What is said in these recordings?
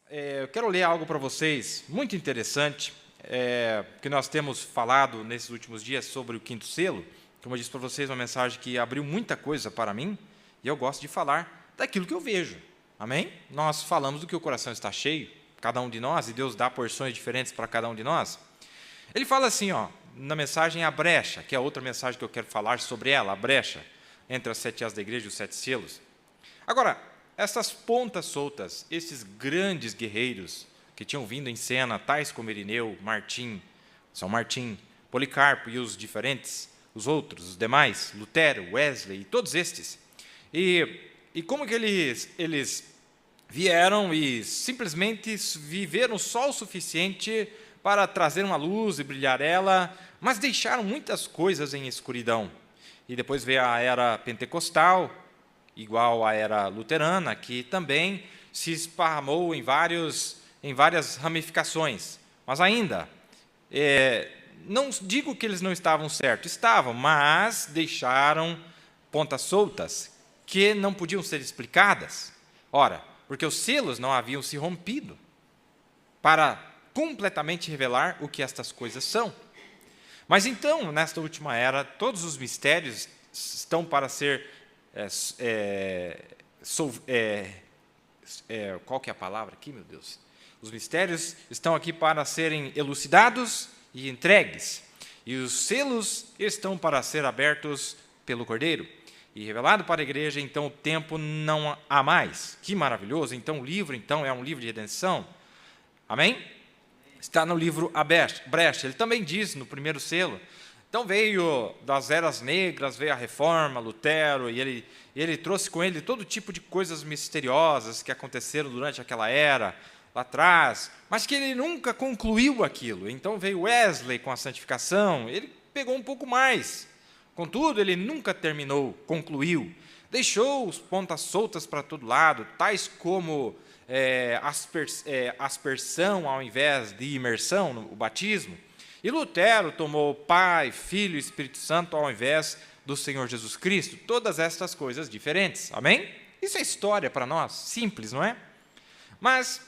Eu quero ler algo para vocês muito interessante, que nós temos falado nesses últimos dias sobre o quinto selo. Como eu disse para vocês, uma mensagem que abriu muita coisa para mim, e eu gosto de falar daquilo que eu vejo. Amém? Nós falamos do que o coração está cheio, cada um de nós, e Deus dá porções diferentes para cada um de nós. Ele fala assim, na mensagem A Brecha, que é outra mensagem que eu quero falar sobre ela, a brecha entre as 7 asas da igreja e os 7 selos. Agora, essas pontas soltas, esses grandes guerreiros que tinham vindo em cena, tais como Irineu, Martim, São Martim, Policarpo e os diferentes, os outros, os demais, Lutero, Wesley, e todos estes. E como que eles vieram e simplesmente viveram só o suficiente para trazer uma luz e brilhar ela, mas deixaram muitas coisas em escuridão. E depois veio a era pentecostal, igual à era luterana, que também se esparramou em várias ramificações. Mas ainda, não digo que eles não estavam certos, estavam, mas deixaram pontas soltas que não podiam ser explicadas. Ora, porque os selos não haviam se rompido para completamente revelar o que estas coisas são. Mas então, nesta última era, todos os mistérios estão para ser qual que é a palavra aqui, meu Deus? Os mistérios estão aqui para serem elucidados e entregues. E os selos estão para ser abertos pelo Cordeiro. E revelado para a igreja, então o tempo não há mais. Que maravilhoso! Então o livro é um livro de redenção. Amém? Está no livro A Brecha. Ele também diz no primeiro selo. Então veio das eras negras, veio a Reforma, Lutero, e ele trouxe com ele todo tipo de coisas misteriosas que aconteceram durante aquela era, lá atrás, mas que ele nunca concluiu aquilo. Então veio Wesley com a santificação, ele pegou um pouco mais. Contudo, ele nunca concluiu. Deixou os pontas soltas para todo lado, tais como aspersão ao invés de imersão, o batismo. E Lutero tomou Pai, Filho e Espírito Santo ao invés do Senhor Jesus Cristo. Todas estas coisas diferentes. Amém? Isso é história para nós, simples, não é? Mas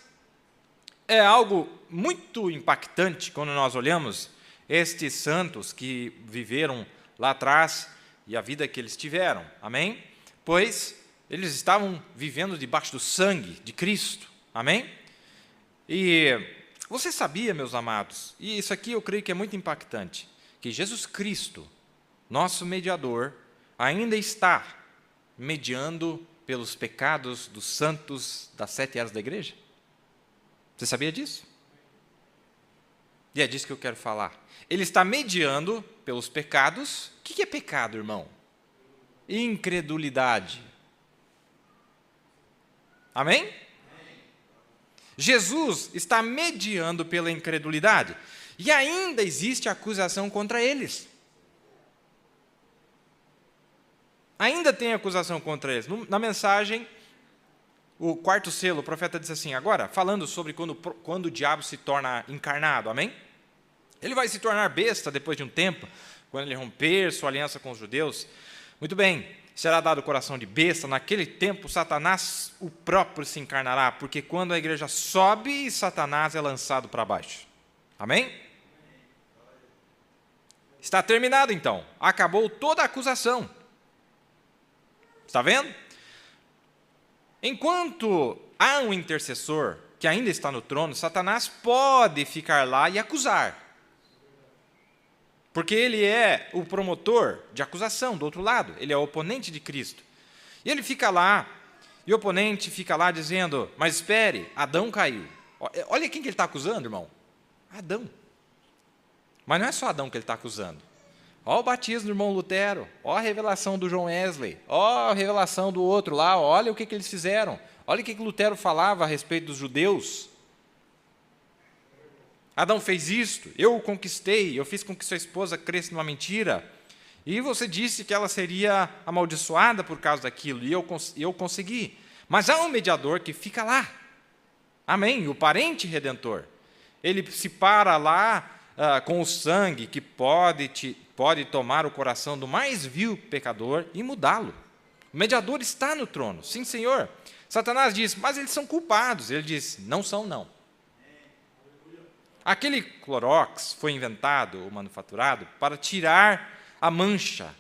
é algo muito impactante quando nós olhamos estes santos que viveram lá atrás e a vida que eles tiveram. Amém? Pois eles estavam vivendo debaixo do sangue de Cristo. Amém? E você sabia, meus amados, e isso aqui eu creio que é muito impactante, que Jesus Cristo, nosso mediador, ainda está mediando pelos pecados dos santos das 7 eras da igreja? Você sabia disso? E é disso que eu quero falar. Ele está mediando pelos pecados. O que é pecado, irmão? Incredulidade. Amém? Jesus está mediando pela incredulidade. E ainda existe acusação contra eles. Ainda tem acusação contra eles. Na mensagem, o quarto selo, o profeta diz assim, agora, falando sobre quando o diabo se torna encarnado, amém? Ele vai se tornar besta depois de um tempo, quando ele romper sua aliança com os judeus. Muito bem, será dado o coração de besta, naquele tempo Satanás o próprio se encarnará, porque quando a igreja sobe, Satanás é lançado para baixo. Amém? Está terminado então, acabou toda a acusação. Está vendo? Enquanto há um intercessor que ainda está no trono, Satanás pode ficar lá e acusar. Porque ele é o promotor de acusação do outro lado, ele é o oponente de Cristo. E ele fica lá, e o oponente fica lá dizendo, mas espere, Adão caiu. Olha quem que ele está acusando, irmão. Adão. Mas não é só Adão que ele está acusando. Olha o batismo do irmão Lutero, olha a revelação do John Wesley, olha a revelação do outro lá, olha o que eles fizeram. Olha o que Lutero falava a respeito dos judeus. Adão fez isto, eu o conquistei, eu fiz com que sua esposa cresça numa mentira, e você disse que ela seria amaldiçoada por causa daquilo, e eu consegui. Mas há um mediador que fica lá. Amém? O parente redentor. Ele se para lá com o sangue que pode tomar o coração do mais vil pecador e mudá-lo. O mediador está no trono. Sim, Senhor. Satanás diz, mas eles são culpados. Ele diz, não são, não. Aquele Clorox foi inventado ou manufaturado para tirar a mancha,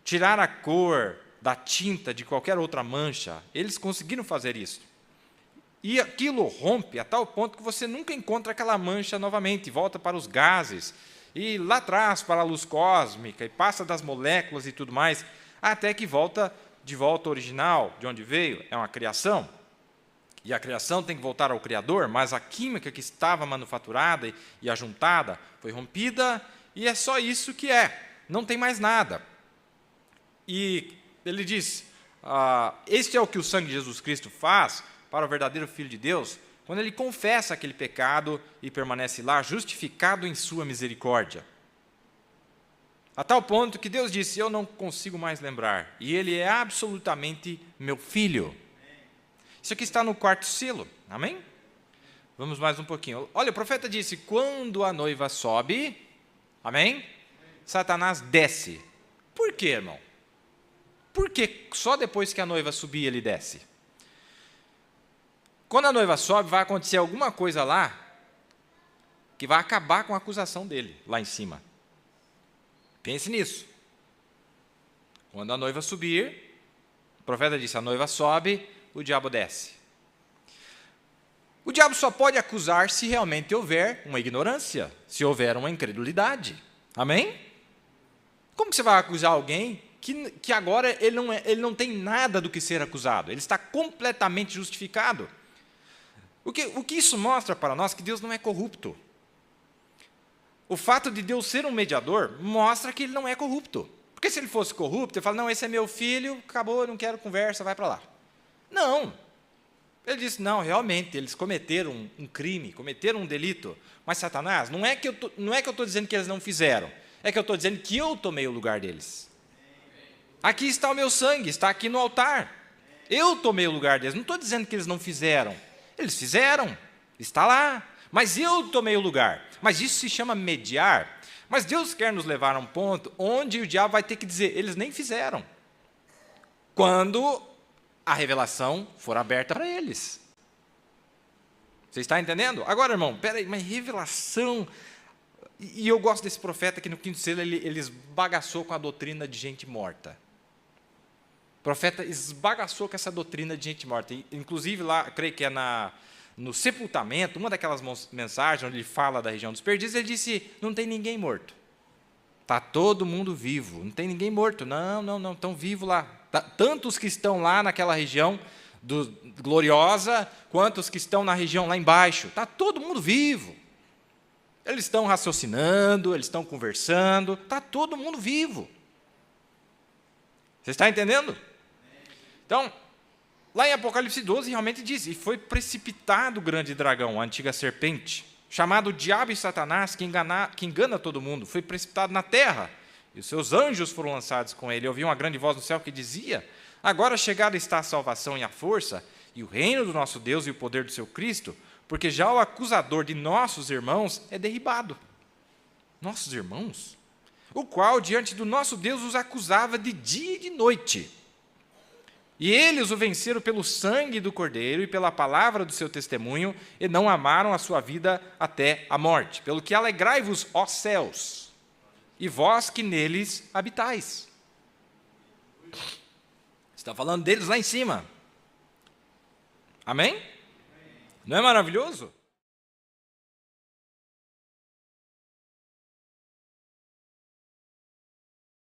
tirar a cor da tinta de qualquer outra mancha. Eles conseguiram fazer isso. E aquilo rompe a tal ponto que você nunca encontra aquela mancha novamente, volta para os gases, e lá atrás para a luz cósmica, e passa das moléculas e tudo mais, até que volta de volta ao original, de onde veio, é uma criação. E a criação tem que voltar ao Criador, mas a química que estava manufaturada e ajuntada foi rompida, e é só isso que é, não tem mais nada. E ele diz, este é o que o sangue de Jesus Cristo faz para o verdadeiro Filho de Deus, quando ele confessa aquele pecado e permanece lá, justificado em sua misericórdia. A tal ponto que Deus disse, eu não consigo mais lembrar, e ele é absolutamente meu filho. Isso aqui está no quarto selo, amém? Vamos mais um pouquinho. Olha, o profeta disse, quando a noiva sobe, amém? Satanás desce. Por quê, irmão? Por que só depois que a noiva subir ele desce? Quando a noiva sobe, vai acontecer alguma coisa lá que vai acabar com a acusação dele, lá em cima. Pense nisso. Quando a noiva subir, o profeta disse, a noiva sobe, o diabo desce. O diabo só pode acusar se realmente houver uma ignorância, se houver uma incredulidade. Amém? Como que você vai acusar alguém que agora ele não tem nada do que ser acusado? Ele está completamente justificado. O que isso mostra para nós? Que Deus não é corrupto. O fato de Deus ser um mediador mostra que ele não é corrupto. Porque se ele fosse corrupto, ele fala, não, esse é meu filho, acabou, eu não quero conversa, vai para lá. Não. Ele disse, não, realmente, eles cometeram um crime, cometeram um delito. Mas, Satanás, não é que eu estou dizendo que eles não fizeram, é que eu estou dizendo que eu tomei o lugar deles. Aqui está o meu sangue, está aqui no altar. Eu tomei o lugar deles, não estou dizendo que eles não fizeram. Eles fizeram, está lá. Mas eu tomei o lugar. Mas isso se chama mediar. Mas Deus quer nos levar a um ponto onde o diabo vai ter que dizer, eles nem fizeram. Quando a revelação for aberta para eles. Você está entendendo? Agora, irmão, peraí, mas revelação... E eu gosto desse profeta que no quinto selo ele esbagaçou com a doutrina de gente morta. O profeta esbagaçou com essa doutrina de gente morta. Inclusive, lá, creio que é no sepultamento, uma daquelas mensagens onde ele fala da região dos perdidos, ele disse, não tem ninguém morto. Está todo mundo vivo, não tem ninguém morto. Não, estão vivos lá. Tanto os que estão lá naquela região gloriosa, quanto os que estão na região lá embaixo. Está todo mundo vivo. Eles estão raciocinando, eles estão conversando, está todo mundo vivo. Você está entendendo? Então, lá em Apocalipse 12, realmente diz, e foi precipitado o grande dragão, a antiga serpente, chamado Diabo e Satanás, que engana todo mundo, foi precipitado na terra, e os seus anjos foram lançados com ele. Eu ouvi uma grande voz no céu que dizia, agora chegada está a salvação e a força, e o reino do nosso Deus e o poder do seu Cristo, porque já o acusador de nossos irmãos é derribado. Nossos irmãos? O qual, diante do nosso Deus, os acusava de dia e de noite. E eles o venceram pelo sangue do Cordeiro e pela palavra do seu testemunho, e não amaram a sua vida até a morte. Pelo que alegrai-vos, ó céus, e vós que neles habitais. Está falando deles lá em cima. Amém? Não é maravilhoso?